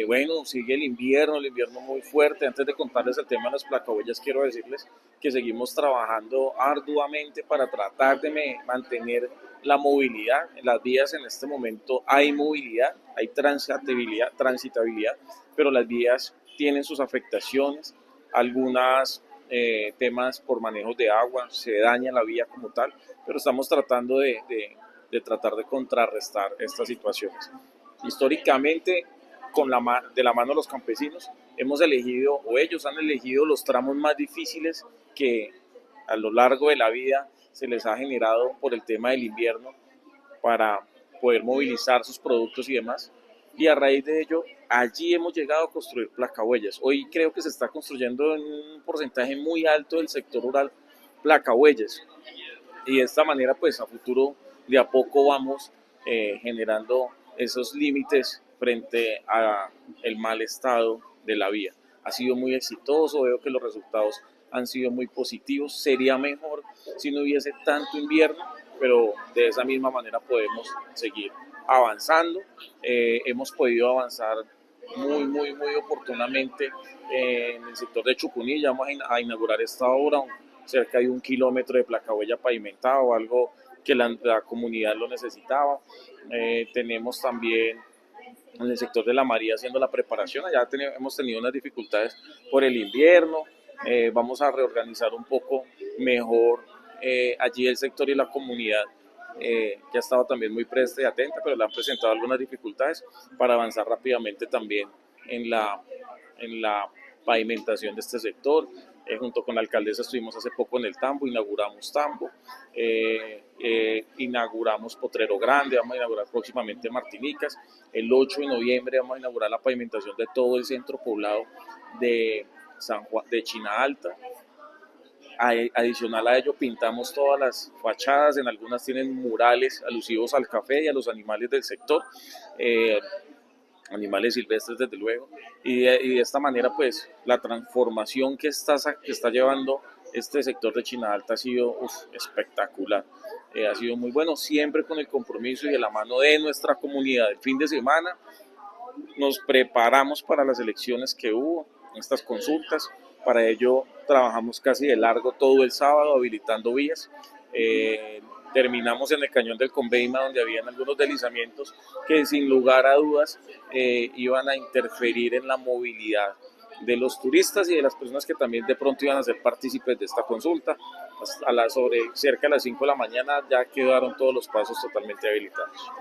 Bueno, sigue el invierno muy fuerte. Antes de contarles el tema de las placahuellas, quiero decirles que seguimos trabajando arduamente para tratar de mantener la movilidad. En las vías en este momento hay movilidad, hay transitabilidad, pero las vías tienen sus afectaciones, algunas temas por manejos de agua, se daña la vía como tal, pero estamos tratando de tratar de contrarrestar estas situaciones. Históricamente, de la mano de los campesinos, hemos elegido, o ellos han elegido, los tramos más difíciles que a lo largo de la vida se les ha generado por el tema del invierno para poder movilizar sus productos y demás. Y a raíz de ello, allí hemos llegado a construir placahuellas. Hoy creo que se está construyendo en un porcentaje muy alto del sector rural placahuellas. Y de esta manera, pues a futuro, de a poco vamos generando esos límites frente a el mal estado de la vía. Ha sido muy exitoso, veo que los resultados han sido muy positivos. Sería mejor si no hubiese tanto invierno, pero de esa misma manera podemos seguir avanzando. Hemos podido avanzar muy oportunamente en el sector de Chucuní. Ya vamos a inaugurar esta obra, cerca de 1 kilómetro de placahuella pavimentado, algo que la comunidad lo necesitaba. Tenemos también en el sector de la María haciendo la preparación. Allá hemos tenido unas dificultades por el invierno. Vamos a reorganizar un poco mejor allí el sector y la comunidad, que ha estado también muy presta y atenta, pero le han presentado algunas dificultades para avanzar rápidamente también en la pavimentación de este sector. Junto con la alcaldesa estuvimos hace poco en el Tambo, inauguramos Tambo, inauguramos Potrero Grande, vamos a inaugurar próximamente Martinicas. El 8 de noviembre vamos a inaugurar la pavimentación de todo el centro poblado de San Juan, de China Alta. Adicional a ello, pintamos todas las fachadas, en algunas tienen murales alusivos al café y a los animales del sector, animales silvestres desde luego, y de esta manera pues la transformación que está llevando este sector de China Alta ha sido espectacular. Ha sido muy bueno, siempre con el compromiso y de la mano de nuestra comunidad. El fin de semana nos preparamos para las elecciones que hubo, estas consultas. Para ello trabajamos casi de largo todo el sábado habilitando vías. Terminamos en el cañón del Conveima, donde habían algunos deslizamientos que sin lugar a dudas iban a interferir en la movilidad de los turistas y de las personas que también de pronto iban a ser partícipes de esta consulta. Cerca de las 5 de la mañana ya quedaron todos los pasos totalmente habilitados.